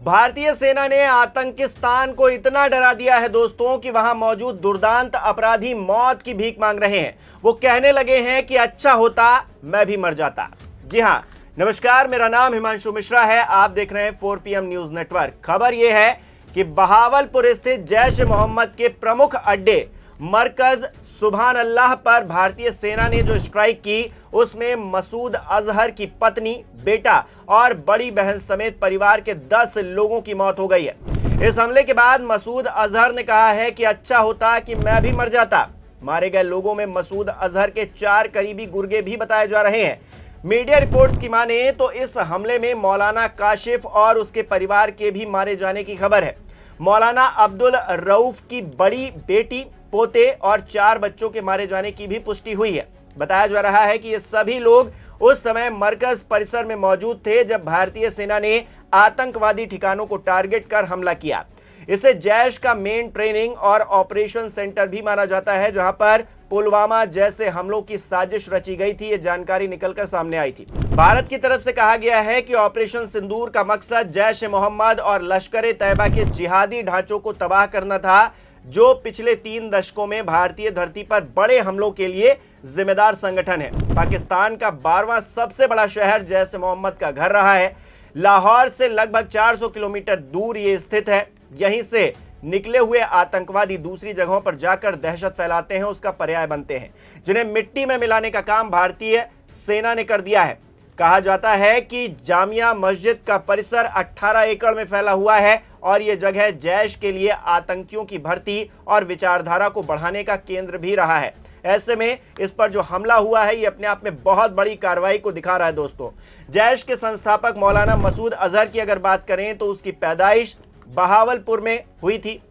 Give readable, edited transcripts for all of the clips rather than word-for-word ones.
भारतीय सेना ने आतंकिस्तान को इतना डरा दिया है दोस्तों कि वहां मौजूद दुर्दांत अपराधी मौत की भीख मांग रहे हैं। वो कहने लगे हैं कि अच्छा होता मैं भी मर जाता। जी हां, नमस्कार, मेरा नाम हिमांशु मिश्रा है। आप देख रहे हैं 4 PM न्यूज नेटवर्क। खबर यह है कि बहावलपुर स्थित जैश मोहम्मद के प्रमुख अड्डे मरकज सुभान अल्लाह पर भारतीय सेना ने जो स्ट्राइक की, उसमें मसूद अजहर की पत्नी, बेटा और बड़ी बहन समेत परिवार के 10 लोगों की मौत हो गई है। इस हमले के बाद मसूद अजहर ने कहा है कि अच्छा होता कि मैं भी मर जाता। मारे गए लोगों में मसूद अजहर के 4 करीबी गुर्गे भी बताए जा रहे हैं। मीडिया रिपोर्ट्स की माने तो इस हमले में मौलाना काशिफ और उसके परिवार के भी मारे जाने की खबर है। मौलाना अब्दुल रऊफ की बड़ी बेटी, पोते और 4 बच्चों के मारे जाने की भी पुष्टि हुई है। बताया जा रहा है कि ये सभी लोग उस समय मरकज परिसर में मौजूद थे जब भारतीय सेना ने आतंकवादी ठिकानों को टारगेट कर हमला किया। इसे जैश का मेन ट्रेनिंग और ऑपरेशन सेंटर भी माना जाता है, जहां पर पुलवामा जैसे हमलों की साजिश रची गई थी। ये जानकारी निकलकर सामने आई थी। भारत की तरफ से कहा गया है कि ऑपरेशन सिंदूर का मकसद जैश ए मोहम्मद और लश्कर तैयबा के जिहादी ढांचों को तबाह करना था, जो पिछले 3 दशकों में भारतीय धरती पर बड़े हमलों के लिए जिम्मेदार संगठन है। पाकिस्तान का 12वां सबसे बड़ा शहर जैश ए मोहम्मद का घर रहा है। लाहौर से लगभग 400 किलोमीटर दूर ये स्थित है। यहीं से निकले हुए आतंकवादी दूसरी जगहों पर जाकर दहशत फैलाते हैं, उसका पर्याय बनते हैं, जिन्हें मिट्टी में मिलाने का काम भारतीय सेना ने कर दिया है। कहा जाता है कि जामिया मस्जिद का परिसर 18 एकड़ में फैला हुआ है और यह जगह जैश के लिए आतंकियों की भर्ती और विचारधारा को बढ़ाने का केंद्र भी रहा है। ऐसे में इस पर जो हमला हुआ है, ये अपने आप में बहुत बड़ी कार्रवाई को दिखा रहा है दोस्तों। जैश के संस्थापक मौलाना मसूद अजहर की अगर बात करें तो उसकी पैदाइश बहावलपुर में हुई थी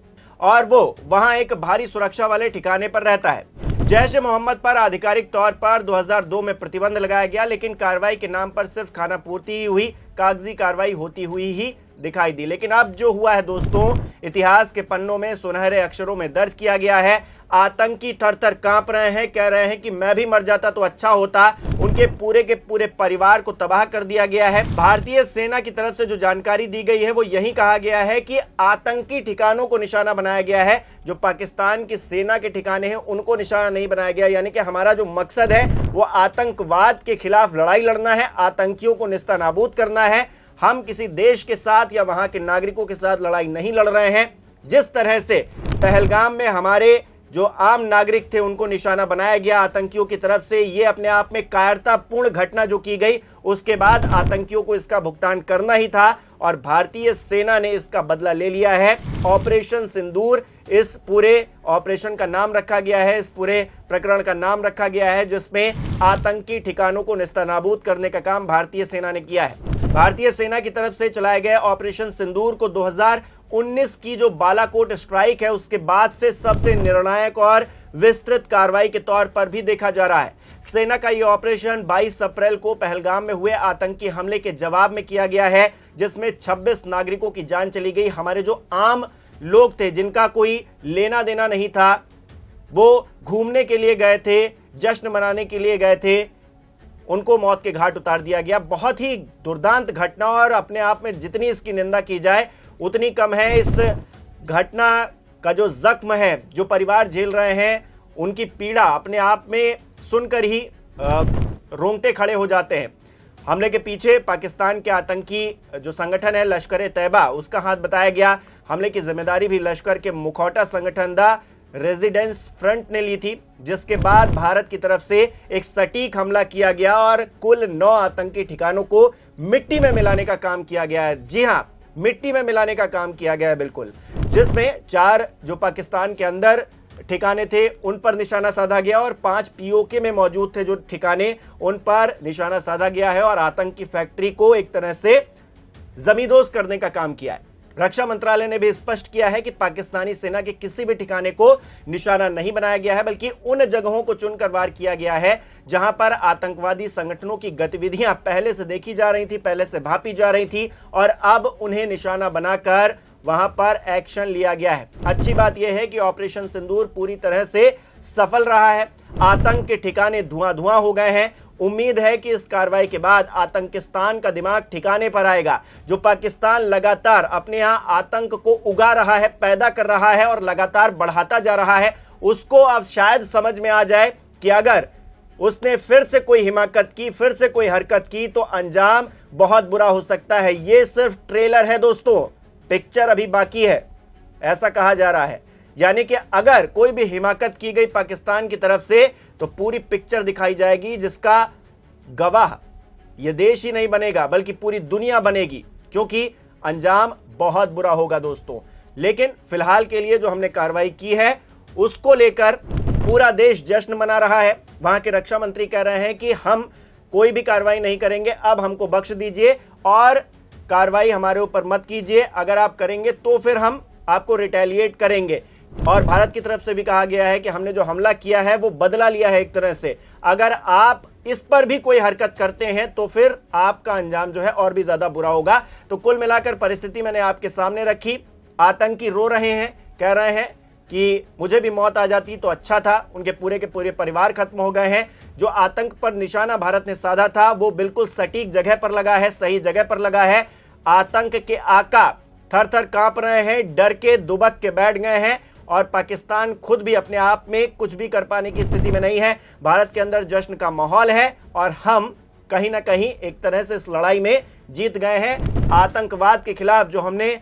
और वो वहां एक भारी सुरक्षा वाले ठिकाने पर रहता है। जैश ए मोहम्मद पर आधिकारिक तौर पर 2002 में प्रतिबंध लगाया गया, लेकिन कार्रवाई के नाम पर सिर्फ खानापूर्ति ही हुई, कागजी कार्रवाई होती हुई ही दिखाई दी। लेकिन अब जो हुआ है दोस्तों, इतिहास के पन्नों में सुनहरे अक्षरों में दर्ज किया गया है। आतंकी थर-थर कांप रहे हैं, कह रहे हैं कि मैं भी मर जाता तो अच्छा होता। उनके पूरे के पूरे परिवार को तबाह कर दिया गया है। भारतीय सेना की तरफ से जो जानकारी दी गई है वो यही कहा गया है कि आतंकी ठिकानों को निशाना बनाया गया है। जो पाकिस्तान की सेना के ठिकाने हैं उनको निशाना नहीं बनाया गया, यानी कि हमारा जो मकसद है वो आतंकवाद के खिलाफ लड़ाई लड़ना है, आतंकियों को निस्तानाबूद करना है। हम किसी देश के साथ या वहां के नागरिकों के साथ लड़ाई नहीं लड़ रहे हैं। जिस तरह से पहलगाम में हमारे जो आम नागरिक थे उनको निशाना बनाया गया आतंकियों की तरफ से, ये अपने आप में कायरतापूर्ण घटना जो की गई, उसके बाद आतंकियों को इसका भुगतान करना ही था और भारतीय सेना ने इसका बदला ले लिया है। ऑपरेशन सिंदूर इस पूरे ऑपरेशन का नाम रखा गया है, इस पूरे प्रकरण का नाम रखा गया है, जिसमें आतंकी ठिकानों को निस्तानाबूद करने का काम भारतीय सेना ने किया है। भारतीय सेना की तरफ से चलाए गए ऑपरेशन सिंदूर को 2019 की जो बालाकोट स्ट्राइक है उसके बाद से सबसे निर्णायक और विस्तृत कार्रवाई के तौर पर भी देखा जा रहा है। सेना का यह ऑपरेशन 22 अप्रैल को पहलगाम में हुए आतंकी हमले के जवाब में किया गया है, जिसमें 26 नागरिकों की जान चली गई। हमारे जो आम लोग थे, जिनका कोई लेना देना नहीं था, वो घूमने के लिए गए थे, जश्न मनाने के लिए गए थे, उनको मौत के घाट उतार दिया गया। बहुत ही दुर्दांत घटना और अपने आप में जितनी इसकी निंदा की जाए उतनी कम है। इस घटना का जो जख्म है, जो परिवार झेल रहे हैं, उनकी पीड़ा अपने आप में सुनकर ही रोंगटे खड़े हो जाते हैं। हमले के पीछे पाकिस्तान के आतंकी जो संगठन है लश्कर तैयबा, उसका हाथ बताया गया। हमले की जिम्मेदारी भी लश्कर के मुखौटा संगठन द रेजिडेंस फ्रंट ने ली थी, जिसके बाद भारत की तरफ से एक सटीक हमला किया गया और कुल 9 आतंकी ठिकानों को मिट्टी में मिलाने का काम किया गया है। जी हां, मिट्टी में मिलाने का काम किया गया है बिल्कुल, जिसमें 4 जो पाकिस्तान के अंदर ठिकाने थे उन पर निशाना साधा गया और 5 पीओके में मौजूद थे जो ठिकाने, उन पर निशाना साधा गया है और आतंकी फैक्ट्री को एक तरह से जमींदोज करने का काम किया है। रक्षा मंत्रालय ने भी स्पष्ट किया है कि पाकिस्तानी सेना के किसी भी ठिकाने को निशाना नहीं बनाया गया है, बल्कि उन जगहों को चुनकर वार किया गया है जहां पर आतंकवादी संगठनों की गतिविधियां पहले से देखी जा रही थी, पहले से भापी जा रही थी और अब उन्हें निशाना बनाकर वहां पर एक्शन लिया गया है। अच्छी बात यह है कि ऑपरेशन सिंदूर पूरी तरह से सफल रहा है। आतंक के ठिकाने धुआं धुआं हो गए हैं, उम्मीद है कि इस कार्रवाई के बाद आतंकिस्तान का दिमाग ठिकाने पर आएगा। जो पाकिस्तान लगातार अपने यहां आतंक को उगा रहा है, पैदा कर रहा है और लगातार बढ़ाता जा रहा है, उसको अब शायद समझ में आ जाए कि अगर उसने फिर से कोई हिमाकत की, फिर से कोई हरकत की तो अंजाम बहुत बुरा हो सकता है। यह सिर्फ ट्रेलर है दोस्तों, पिक्चर अभी बाकी है, ऐसा कहा जा रहा है। यानी कि अगर कोई भी हिमाकत की गई पाकिस्तान की तरफ से तो पूरी पिक्चर दिखाई जाएगी, जिसका गवाह यह देश ही नहीं बनेगा बल्कि पूरी दुनिया बनेगी, क्योंकि अंजाम बहुत बुरा होगा दोस्तों। लेकिन फिलहाल के लिए जो हमने कार्रवाई की है उसको लेकर पूरा देश जश्न मना रहा है। वहां के रक्षा मंत्री कह रहे हैं कि हम कोई भी कार्रवाई नहीं करेंगे, अब हमको बख्श दीजिए और कार्रवाई हमारे ऊपर मत कीजिए, अगर आप करेंगे तो फिर हम आपको रिटेलिएट करेंगे। और भारत की तरफ से भी कहा गया है कि हमने जो हमला किया है वो बदला लिया है एक तरह से, अगर आप इस पर भी कोई हरकत करते हैं तो फिर आपका अंजाम जो है और भी ज्यादा बुरा होगा। तो कुल मिलाकर परिस्थिति मैंने आपके सामने रखी। आतंकी रो रहे हैं, कह रहे हैं कि मुझे भी मौत आ जाती तो अच्छा था, उनके पूरे के पूरे परिवार खत्म हो गए हैं। जो आतंक पर निशाना भारत ने साधा था वो बिल्कुल सटीक जगह पर लगा है, सही जगह पर लगा है। आतंक के आका थर थर कांप रहे हैं, डर के दुबक के बैठ गए हैं और पाकिस्तान खुद भी अपने आप में कुछ भी कर पाने की स्थिति में नहीं है। भारत के अंदर जश्न का माहौल है और हम कहीं ना कहीं एक तरह से इस लड़ाई में जीत गए हैं। आतंकवाद के खिलाफ जो हमने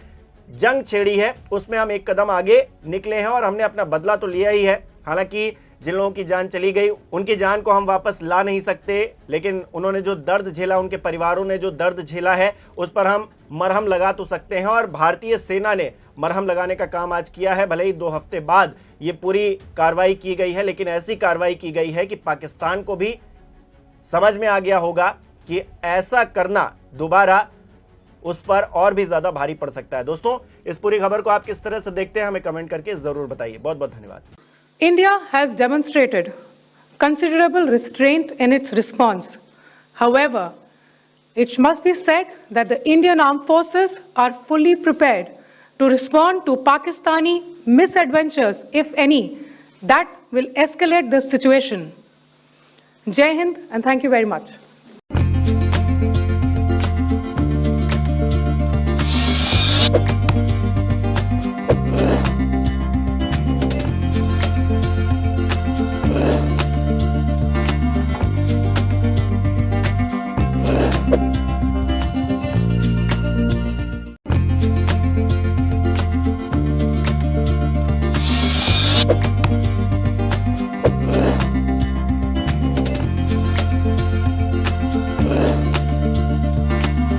जंग छेड़ी है उसमें हम एक कदम आगे निकले हैं और हमने अपना बदला तो लिया ही है। हालांकि जिन लोगों की जान चली गई उनकी जान को हम वापस ला नहीं सकते, लेकिन उन्होंने जो दर्द झेला, उनके परिवारों ने जो दर्द झेला है उस पर हम मरहम लगा तो सकते हैं और भारतीय सेना ने मरहम लगाने का काम आज किया है। भले ही 2 हफ्ते बाद ये पूरी कार्रवाई की गई है, लेकिन ऐसी कार्रवाई की गई है कि पाकिस्तान को भी समझ में आ गया होगा कि ऐसा करना दोबारा उस पर और भी ज्यादा भारी पड़ सकता है। दोस्तों, इस पूरी खबर को आप किस तरह से देखते हैं हमें कमेंट करके जरूर बताइए। बहुत बहुत धन्यवाद। India has demonstrated considerable restraint in its response. However, it must be said that the Indian armed forces are fully prepared to respond to Pakistani misadventures, if any, that will escalate the situation. Jai Hind and thank you very much.